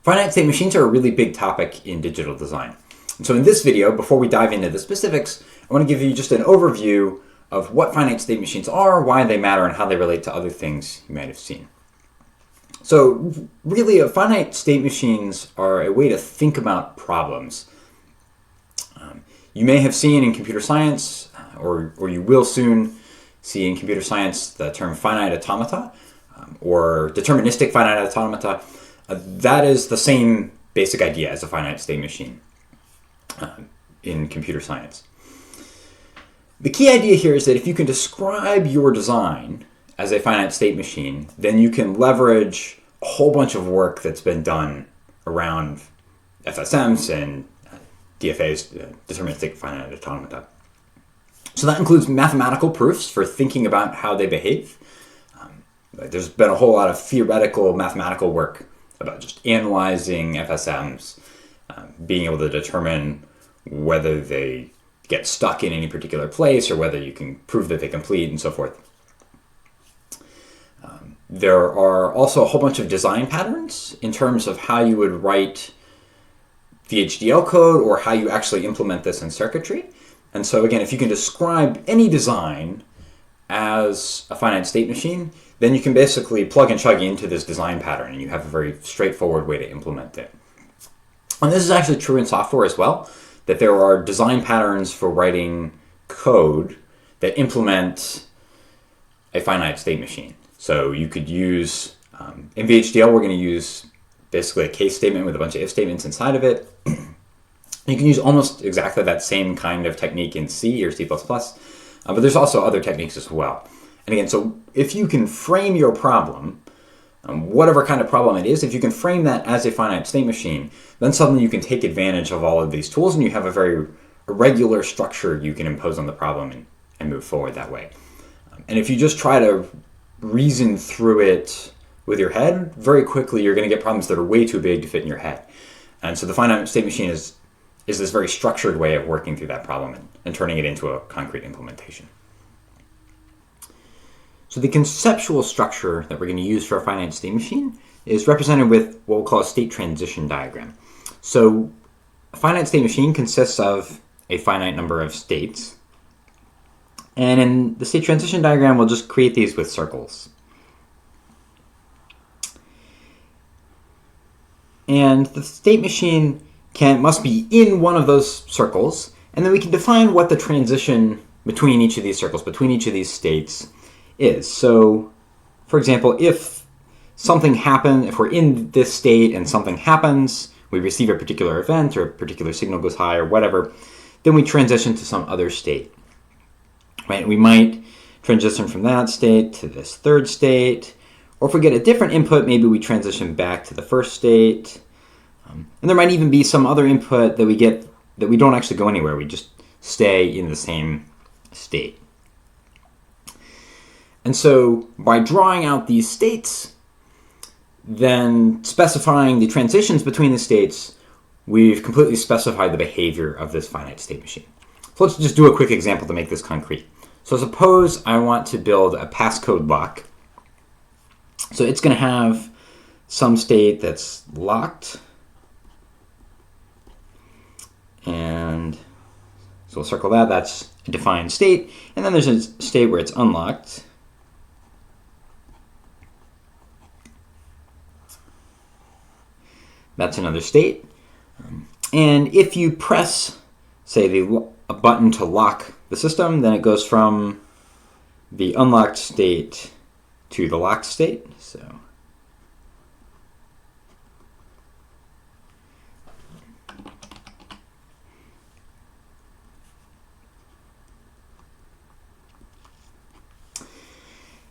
Finite state machines are a really big topic in digital design. And so in this video, before we dive into the specifics, I want to give you just an overview of what finite state machines are, why they matter, and how they relate to other things you might have seen. So really, finite state machines are a way to think about problems. You may have seen in computer science, or you will soon see in computer science, the term finite automata, or deterministic finite automata. That is the same basic idea as a finite state machine in computer science. The key idea here is that if you can describe your design as a finite state machine, then you can leverage a whole bunch of work that's been done around FSMs and DFAs, deterministic finite automata. So that includes mathematical proofs for thinking about how they behave. There's been a whole lot of theoretical mathematical work about just analyzing FSMs, being able to determine whether they get stuck in any particular place or whether you can prove that they complete and so forth. There are also a whole bunch of design patterns in terms of how you would write VHDL code or how you actually implement this in circuitry. And so again, if you can describe any design as a finite state machine, then you can basically plug and chug into this design pattern and you have a very straightforward way to implement it. And this is actually true in software as well, that there are design patterns for writing code that implement a finite state machine. So you could use, in VHDL, we're going to use basically a case statement with a bunch of if statements inside of it. You can use almost exactly that same kind of technique in C or C++, but there's also other techniques as well. And again, so if you can frame your problem, whatever kind of problem it is, if you can frame that as a finite state machine, then suddenly you can take advantage of all of these tools and you have a very regular structure you can impose on the problem and move forward that way. And if you just try to reason through it with your head, very quickly you're going to get problems that are way too big to fit in your head. And so the finite state machine is this very structured way of working through that problem and turning it into a concrete implementation. So the conceptual structure that we're going to use for a finite state machine is represented with what we'll call a state transition diagram. So a finite state machine consists of a finite number of states. And in the state transition diagram, we'll just create these with circles. And the state machine must be in one of those circles, and then we can define what the transition between each of these circles, between each of these states is. So, for example, if something happens, if we're in this state and something happens, we receive a particular event or a particular signal goes high or whatever, then we transition to some other state. Right? We might transition from that state to this third state, or if we get a different input, maybe we transition back to the first state. And there might even be some other input that we get that we don't actually go anywhere. We just stay in the same state. And so by drawing out these states, then specifying the transitions between the states, we've completely specified the behavior of this finite state machine. So let's just do a quick example to make this concrete. So suppose I want to build a passcode lock. So it's going to have some state that's locked. And so we'll circle that. That's a defined state. And then there's a state where it's unlocked. That's another state. And if you press, say, a button to lock the system, then it goes from the unlocked state to the locked state.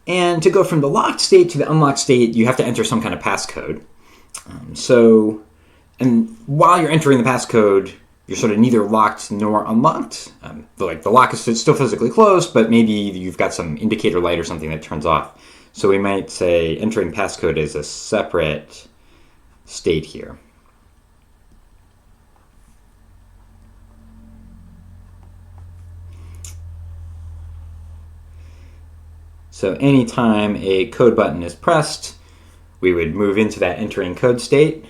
And to go from the locked state to the unlocked state, you have to enter some kind of passcode. And while you're entering the passcode, you're sort of neither locked nor unlocked. The lock is still physically closed, but maybe you've got some indicator light or something that turns off. So we might say entering passcode is a separate state here. So anytime a code button is pressed, we would move into that entering code state.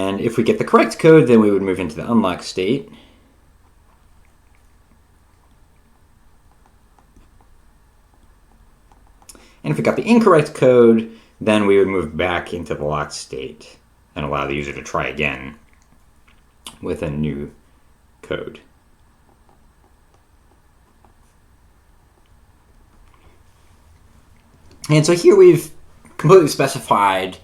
And if we get the correct code, then we would move into the unlocked state. And if we got the incorrect code, then we would move back into the locked state and allow the user to try again with a new code. And so here we've completely specified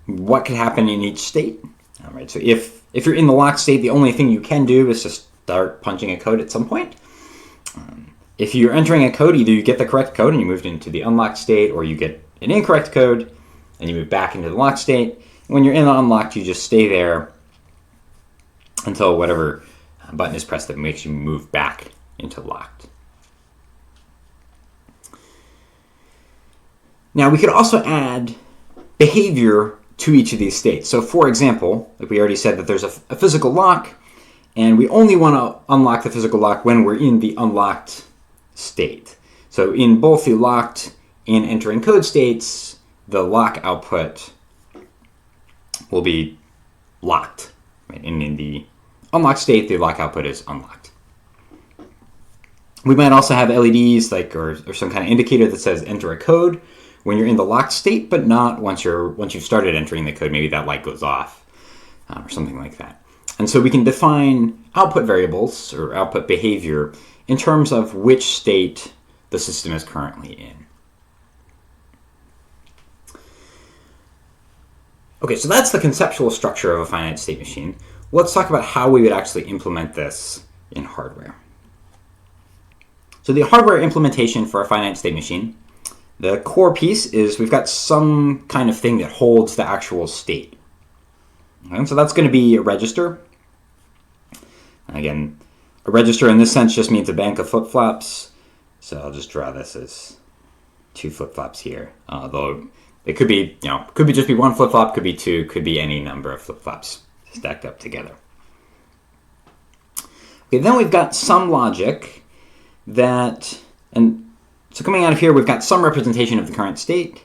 what could happen in each state. All right, so if you're in the locked state, the only thing you can do is just start punching a code at some point. If you're entering a code, either you get the correct code and you moved into the unlocked state, or you get an incorrect code and you move back into the locked state. When you're in the unlocked, you just stay there until whatever button is pressed that makes you move back into locked. Now we could also add behavior to each of these states. So for example, like we already said that there's a physical lock, and we only want to unlock the physical lock when we're in the unlocked state. So in both the locked and entering code states, the lock output will be locked. Right? And in the unlocked state, the lock output is unlocked. We might also have LEDs or some kind of indicator that says enter a code when you're in the locked state, but not once you've started entering the code. Maybe that light goes off or something like that. And so we can define output variables or output behavior in terms of which state the system is currently in. Okay, so that's the conceptual structure of a finite state machine. Let's talk about how we would actually implement this in hardware. So the hardware implementation for a finite state machine, the core piece is we've got some kind of thing that holds the actual state. Okay, so that's going to be a register. Again, a register in this sense just means a bank of flip-flops. So I'll just draw this as 2 flip-flops here. Though it could be, could be just be 1 flip-flop, could be 2, could be any number of flip-flops stacked up together. Okay, then we've got some logic and so coming out of here, we've got some representation of the current state,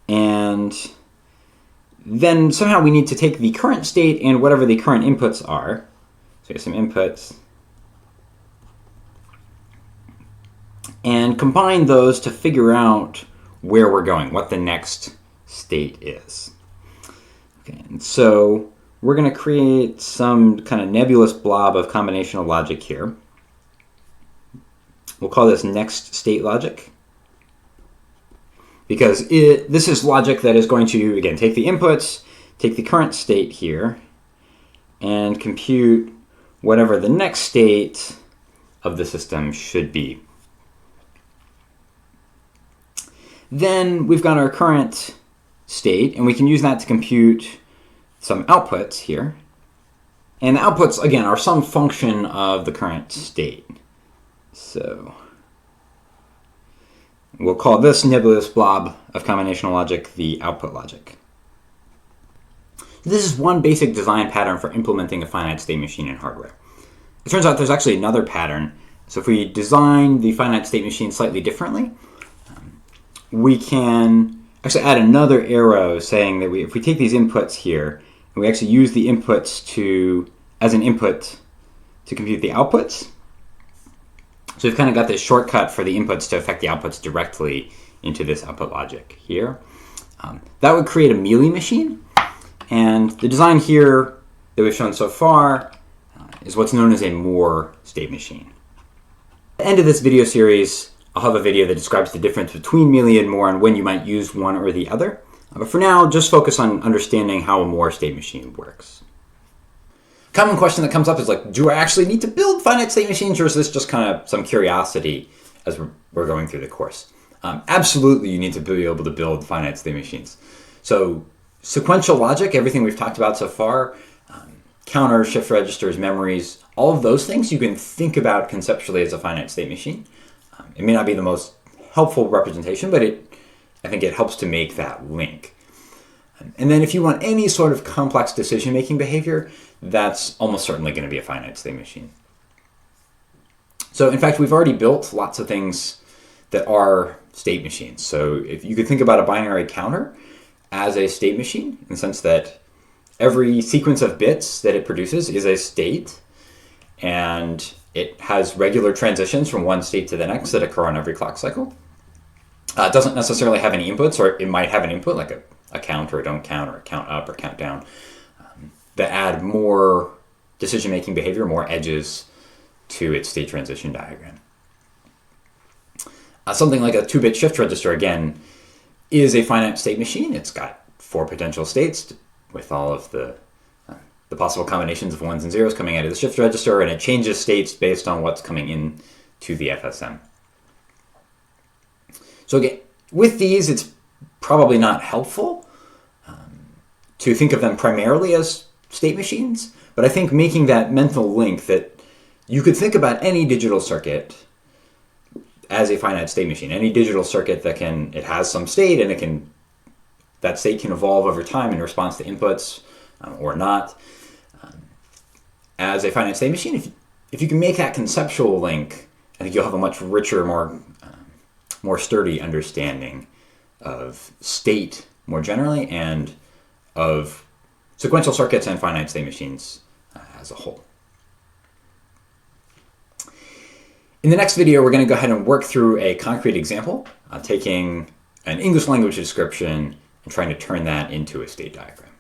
and then somehow we need to take the current state and whatever the current inputs are. So we have some inputs, and combine those to figure out where we're going, what the next state is. Okay, and so we're going to create some kind of nebulous blob of combinational logic here. We'll call this next state logic, because this is logic that is going to, again, take the inputs, take the current state here, and compute whatever the next state of the system should be. Then we've got our current state, and we can use that to compute some outputs here. And the outputs, again, are some function of the current state. So we'll call this nebulous blob of combinational logic the output logic. This is one basic design pattern for implementing a finite state machine in hardware. It turns out there's actually another pattern. So if we design the finite state machine slightly differently, we can actually add another arrow saying that if we take these inputs here and we actually use the inputs as an input to compute the outputs. So we've kind of got this shortcut for the inputs to affect the outputs directly into this output logic here. That would create a Mealy machine. And the design here that we've shown so far is what's known as a Moore state machine. At the end of this video series, I'll have a video that describes the difference between Mealy and Moore and when you might use one or the other. But for now, just focus on understanding how a Moore state machine works. Common question that comes up is do I actually need to build finite state machines, or is this just kind of some curiosity as we're going through the course? Absolutely, you need to be able to build finite state machines. So sequential logic, everything we've talked about so far, counters, shift registers, memories, all of those things you can think about conceptually as a finite state machine. It may not be the most helpful representation, but I think it helps to make that link. And then if you want any sort of complex decision-making behavior, that's almost certainly going to be a finite state machine. So in fact, we've already built lots of things that are state machines. So if you could think about a binary counter as a state machine, in the sense that every sequence of bits that it produces is a state, and it has regular transitions from one state to the next that occur on every clock cycle. It doesn't necessarily have any inputs, or it might have an input like a count or a don't count or a count up or count down that add more decision-making behavior, more edges to its state transition diagram. Something like a 2-bit shift register, again, is a finite state machine. It's got 4 potential states with all of the possible combinations of ones and zeros coming out of the shift register, and it changes states based on what's coming in to the FSM. So again, with these, it's probably not helpful to think of them primarily as state machines, but I think making that mental link that you could think about any digital circuit as a finite state machine. Any digital circuit that it has some state, and that state can evolve over time in response to inputs or not. As a finite state machine, if you can make that conceptual link, I think you'll have a much richer, more sturdy understanding of state more generally, and of sequential circuits and finite state machines as a whole. In the next video, we're going to go ahead and work through a concrete example, taking an English language description and trying to turn that into a state diagram.